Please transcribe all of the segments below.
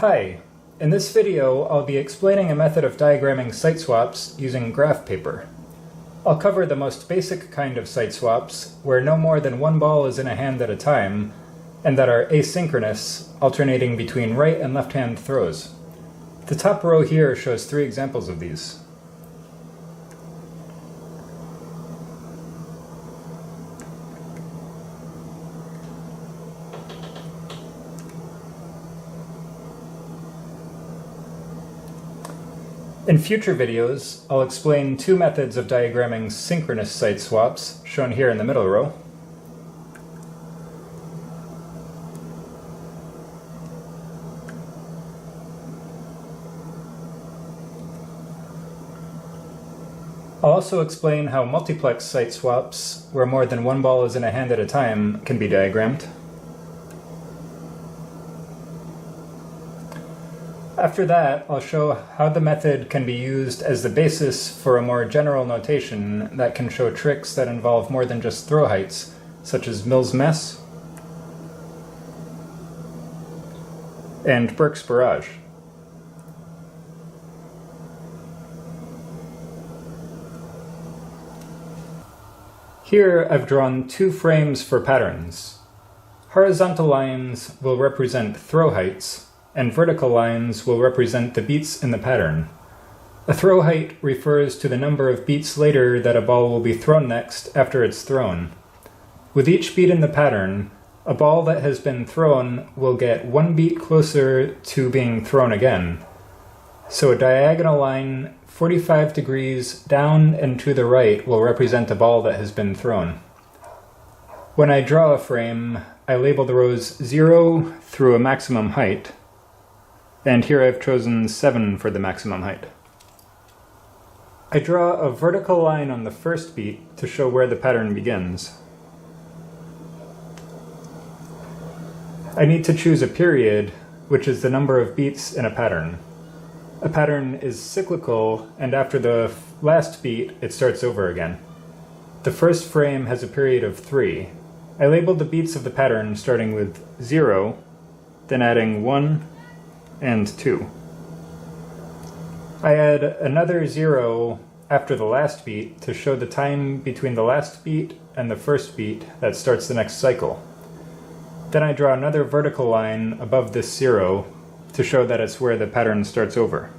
Hi, in this video I'll be explaining a method of diagramming site swaps using graph paper. I'll cover the most basic kind of site swaps, where no more than one ball is in a hand at a time, and that are asynchronous, alternating between right and left hand throws. The top row here shows 3 examples of these. In future videos, I'll explain 2 methods of diagramming synchronous site swaps, shown here in the middle row. I'll also explain how multiplex site swaps, where more than one ball is in a hand at a time, can be diagrammed. After that, I'll show how the method can be used as the basis for a more general notation that can show tricks that involve more than just throw heights, such as Mills' mess and Burke's barrage. Here I've drawn 2 frames for patterns. Horizontal lines will represent throw heights, and vertical lines will represent the beats in the pattern. A throw height refers to the number of beats later that a ball will be thrown next after it's thrown. With each beat in the pattern, a ball that has been thrown will get 1 beat closer to being thrown again. So a diagonal line 45 degrees down and to the right will represent a ball that has been thrown. When I draw a frame, I label the rows 0 through a maximum height, and here I've chosen 7 for the maximum height. I draw a vertical line on the first beat to show where the pattern begins. I need to choose a period, which is the number of beats in a pattern. A pattern is cyclical, and after the last beat, it starts over again. The first frame has a period of 3. I labeled the beats of the pattern starting with 0, then adding 1, and 2. I add another 0 after the last beat to show the time between the last beat and the first beat that starts the next cycle. Then I draw another vertical line above this 0 to show that it's where the pattern starts over.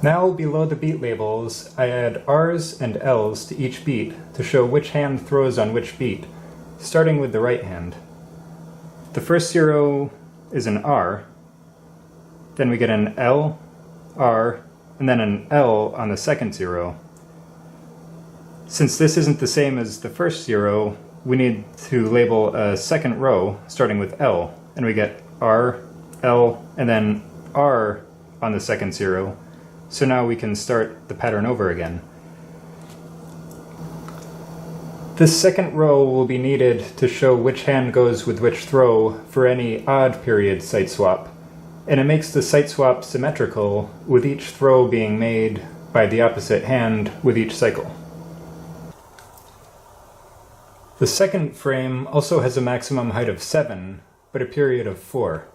Now below the beat labels, I add R's and L's to each beat to show which hand throws on which beat, starting with the right hand. The first 0 is an R, then we get an L, R, and then an L on the second 0. Since this isn't the same as the first 0, we need to label a second row starting with L, and we get R, L, and then R on the second 0, so now we can start the pattern over again. This second row will be needed to show which hand goes with which throw for any odd period site swap, and it makes the site swap symmetrical, with each throw being made by the opposite hand with each cycle. The second frame also has a maximum height of 7, but a period of 4.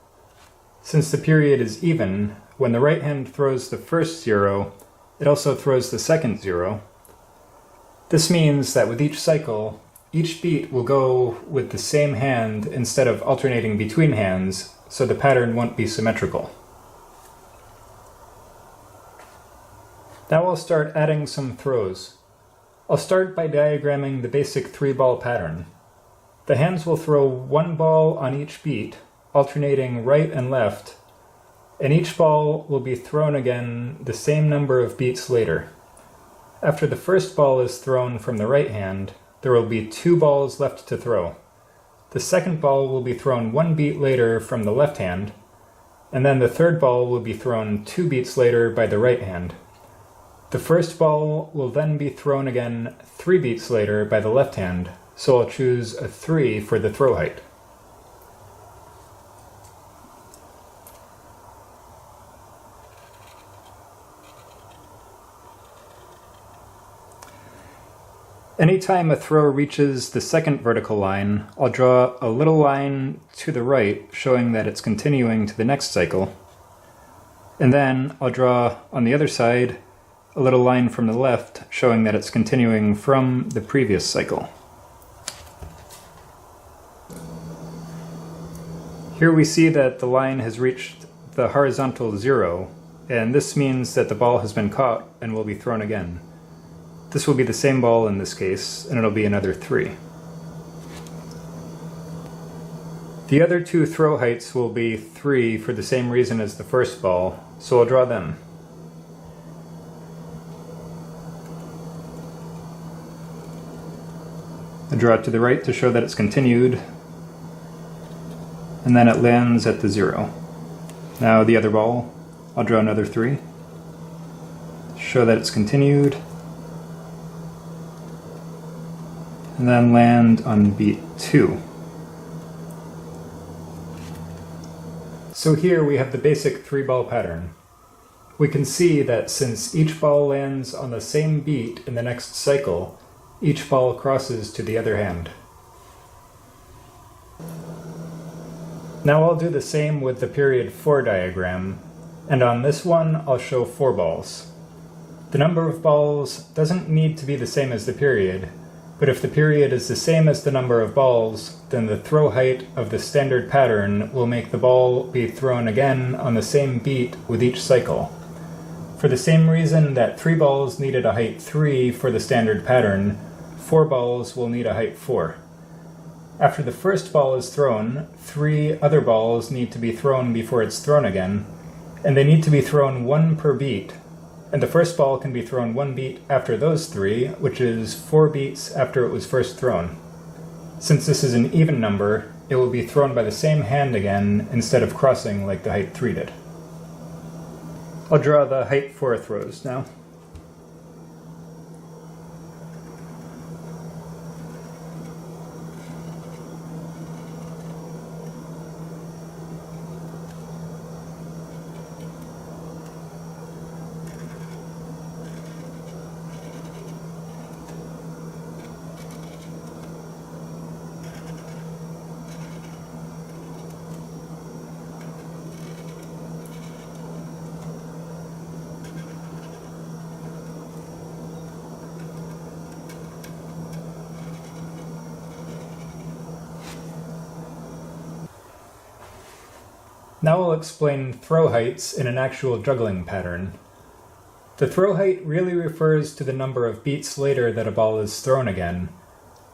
Since the period is even, when the right hand throws the first 0, it also throws the second 0. This means that with each cycle, each beat will go with the same hand instead of alternating between hands, so the pattern won't be symmetrical. Now I'll start adding some throws. I'll start by diagramming the basic 3-ball pattern. The hands will throw 1 ball on each beat, alternating right and left, and each ball will be thrown again the same number of beats later. After the first ball is thrown from the right hand, there will be 2 balls left to throw. The second ball will be thrown 1 beat later from the left hand, and then the third ball will be thrown 2 beats later by the right hand. The first ball will then be thrown again 3 beats later by the left hand, so I'll choose a 3 for the throw height. Anytime a throw reaches the second vertical line, I'll draw a little line to the right showing that it's continuing to the next cycle. And then I'll draw on the other side a little line from the left showing that it's continuing from the previous cycle. Here we see that the line has reached the horizontal 0, and this means that the ball has been caught and will be thrown again. This will be the same ball in this case, and it'll be another 3. The other two throw heights will be 3 for the same reason as the first ball, so I'll draw them. I draw it to the right to show that it's continued, and then it lands at the 0. Now the other ball, I'll draw another 3, show that it's continued, and then land on beat 2. So here we have the basic 3-ball pattern. We can see that since each ball lands on the same beat in the next cycle, each ball crosses to the other hand. Now I'll do the same with the period 4 diagram, and on this one I'll show 4 balls. The number of balls doesn't need to be the same as the period, but if the period is the same as the number of balls, then the throw height of the standard pattern will make the ball be thrown again on the same beat with each cycle. For the same reason that 3 balls needed a height 3 for the standard pattern, 4 balls will need a height 4. After the first ball is thrown, 3 other balls need to be thrown before it's thrown again, and they need to be thrown 1 per beat. And the first ball can be thrown 1 beat after those 3, which is 4 beats after it was first thrown. Since this is an even number, it will be thrown by the same hand again instead of crossing like the height 3 did. I'll draw the height 4 throws now. Now I'll explain throw heights in an actual juggling pattern. The throw height really refers to the number of beats later that a ball is thrown again,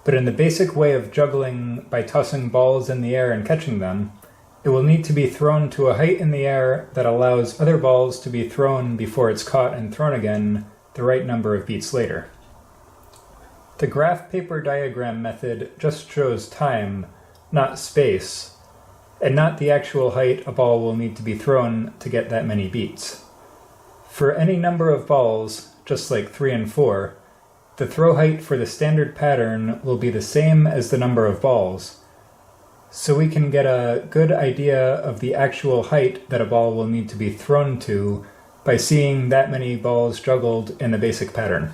but in the basic way of juggling by tossing balls in the air and catching them, it will need to be thrown to a height in the air that allows other balls to be thrown before it's caught and thrown again the right number of beats later. The graph paper diagram method just shows time, not space, and not the actual height a ball will need to be thrown to get that many beats. For any number of balls, just like 3 and 4, the throw height for the standard pattern will be the same as the number of balls, so we can get a good idea of the actual height that a ball will need to be thrown to by seeing that many balls juggled in the basic pattern.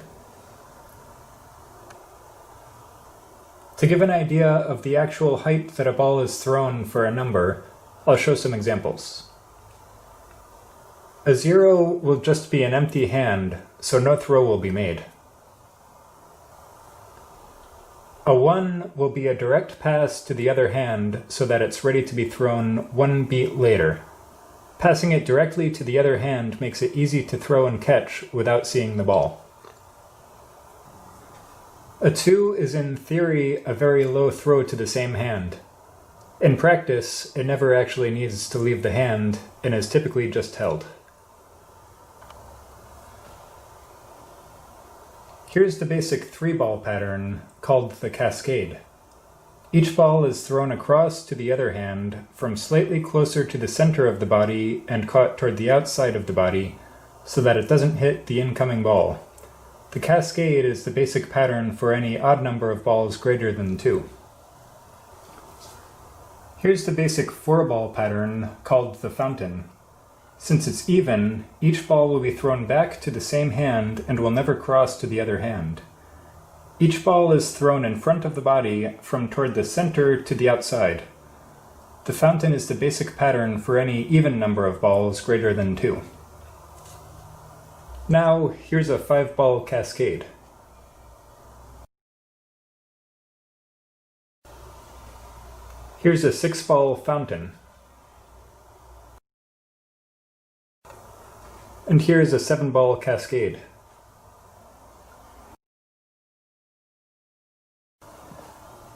To give an idea of the actual height that a ball is thrown for a number, I'll show some examples. A 0 will just be an empty hand, so no throw will be made. A 1 will be a direct pass to the other hand so that it's ready to be thrown 1 beat later. Passing it directly to the other hand makes it easy to throw and catch without seeing the ball. A 2 is in theory a very low throw to the same hand. In practice, it never actually needs to leave the hand and is typically just held. Here's the basic 3-ball pattern called the cascade. Each ball is thrown across to the other hand from slightly closer to the center of the body and caught toward the outside of the body so that it doesn't hit the incoming ball. The cascade is the basic pattern for any odd number of balls greater than 2. Here's the basic 4-ball pattern called the fountain. Since it's even, each ball will be thrown back to the same hand and will never cross to the other hand. Each ball is thrown in front of the body from toward the center to the outside. The fountain is the basic pattern for any even number of balls greater than 2. Now, here's a 5-ball cascade. Here's a 6-ball fountain. And here's a 7-ball cascade.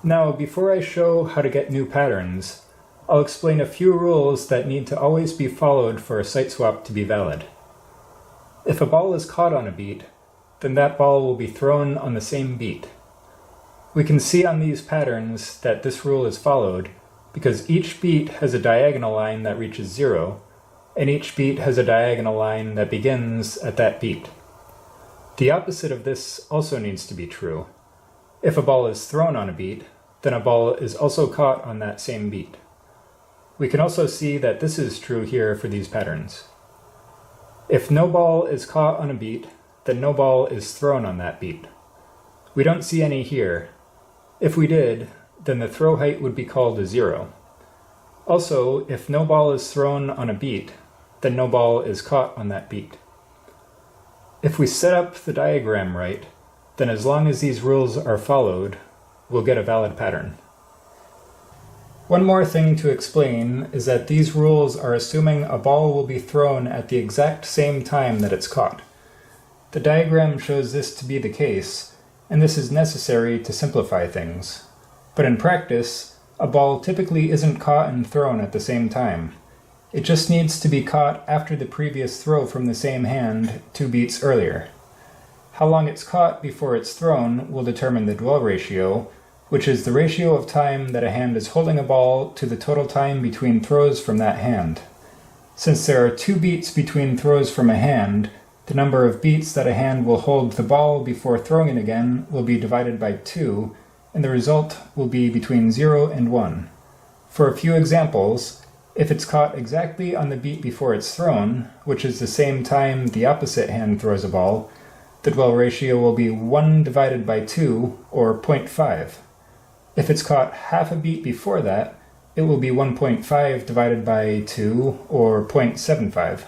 Now, before I show how to get new patterns, I'll explain a few rules that need to always be followed for a Siteswap to be valid. If a ball is caught on a beat, then that ball will be thrown on the same beat. We can see on these patterns that this rule is followed because each beat has a diagonal line that reaches 0, and each beat has a diagonal line that begins at that beat. The opposite of this also needs to be true. If a ball is thrown on a beat, then a ball is also caught on that same beat. We can also see that this is true here for these patterns. If no ball is caught on a beat, then no ball is thrown on that beat. We don't see any here. If we did, then the throw height would be called a 0. Also, if no ball is thrown on a beat, then no ball is caught on that beat. If we set up the diagram right, then as long as these rules are followed, we'll get a valid pattern. One more thing to explain is that these rules are assuming a ball will be thrown at the exact same time that it's caught. The diagram shows this to be the case, and this is necessary to simplify things. But in practice, a ball typically isn't caught and thrown at the same time. It just needs to be caught after the previous throw from the same hand 2 beats earlier. How long it's caught before it's thrown will determine the dwell ratio, which is the ratio of time that a hand is holding a ball to the total time between throws from that hand. Since there are 2 beats between throws from a hand, the number of beats that a hand will hold the ball before throwing it again will be divided by 2, and the result will be between 0 and 1. For a few examples, if it's caught exactly on the beat before it's thrown, which is the same time the opposite hand throws a ball, the dwell ratio will be 1 divided by 2, or 0.5. If it's caught half a beat before that, it will be 1.5 divided by 2, or 0.75.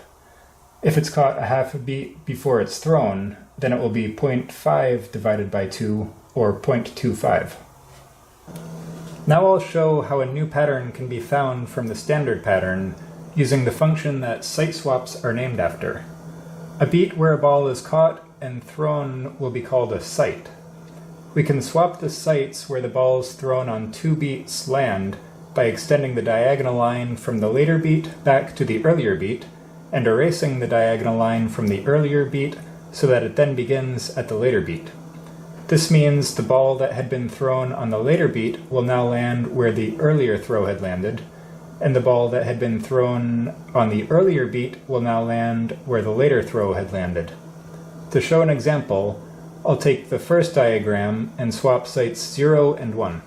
If it's caught a half a beat before it's thrown, then it will be 0.5 divided by 2, or 0.25. Now I'll show how a new pattern can be found from the standard pattern using the function that siteswaps are named after. A beat where a ball is caught and thrown will be called a site. We can swap the sites where the balls thrown on 2 beats land by extending the diagonal line from the later beat back to the earlier beat, and erasing the diagonal line from the earlier beat so that it then begins at the later beat. This means the ball that had been thrown on the later beat will now land where the earlier throw had landed, and the ball that had been thrown on the earlier beat will now land where the later throw had landed. To show an example, I'll take the first diagram and swap sites 0 and 1.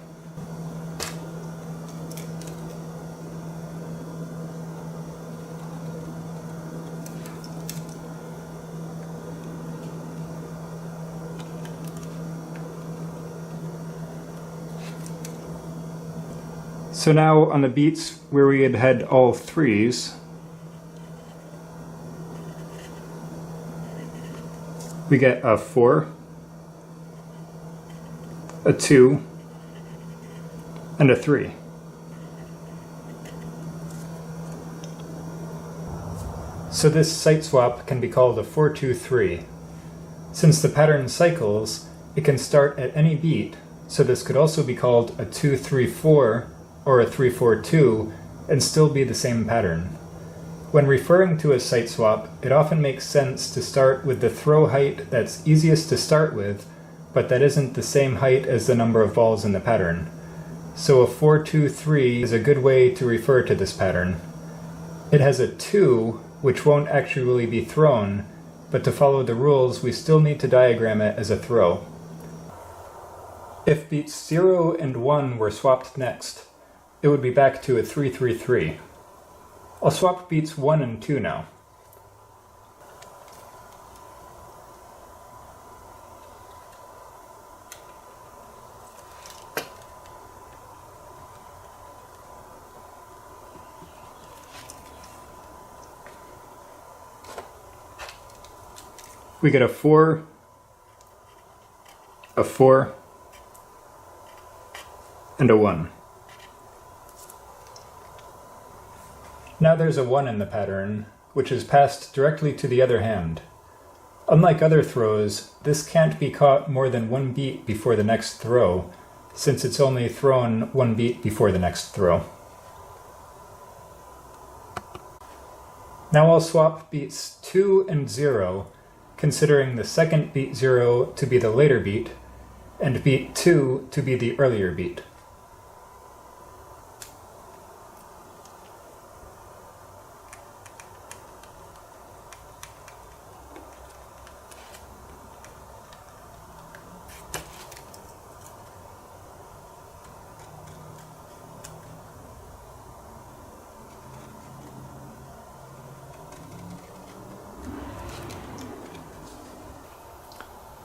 So now on the beats where we had all 3s, we get a 4, a 2, and a 3. So this site swap can be called a 4-2-3. Since the pattern cycles, it can start at any beat, so this could also be called a 2-3-4 or a 3-4-2 and still be the same pattern. When referring to a site swap, it often makes sense to start with the throw height that's easiest to start with, but that isn't the same height as the number of balls in the pattern. So a 4-2-3 is a good way to refer to this pattern. It has a 2, which won't actually be thrown, but to follow the rules we still need to diagram it as a throw. If beats 0 and 1 were swapped next, it would be back to a 3-3-3. I'll swap beats 1 and 2 now. we get a 4, a 4, and a 1. Now there's a 1 in the pattern, which is passed directly to the other hand. Unlike other throws, this can't be caught more than 1 beat before the next throw, since it's only thrown 1 beat before the next throw. Now I'll swap beats 2 and 0, considering the second beat 0 to be the later beat, and beat 2 to be the earlier beat.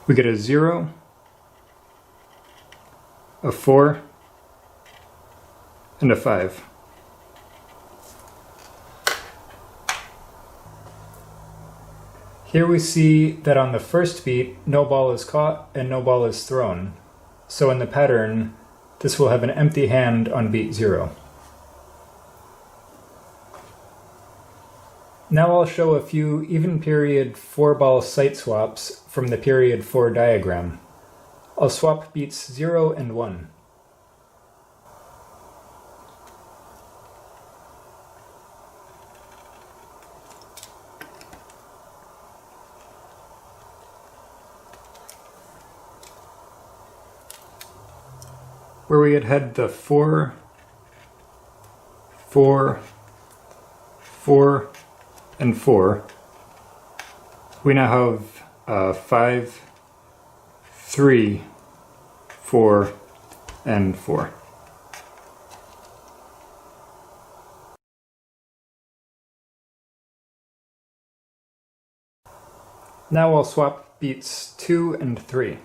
We get a 0, a 4, and a 5. Here we see that on the first beat, no ball is caught and no ball is thrown. So in the pattern, this will have an empty hand on beat 0. Now I'll show a few even period 4-ball site swaps from the period 4 diagram. I'll swap beats 0 and 1. Where we had the 4, 4, 4, and 4, we now have 5, 3, 4, and 4. Now I'll swap beats 2 and 3.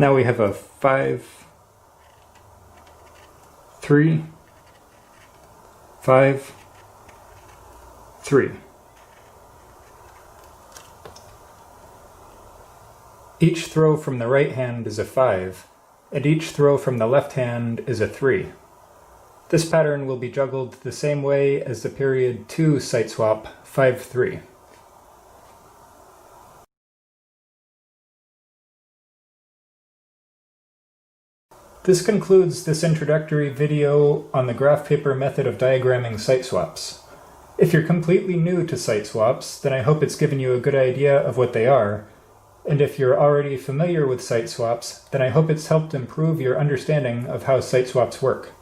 Now we have a 5, 3, 5, 3. Each throw from the right hand is a 5, and each throw from the left hand is a 3. This pattern will be juggled the same way as the period 2 site swap 5-3. This concludes this introductory video on the graph paper method of diagramming site swaps. If you're completely new to site swaps, then I hope it's given you a good idea of what they are, and if you're already familiar with site swaps, then I hope it's helped improve your understanding of how site swaps work.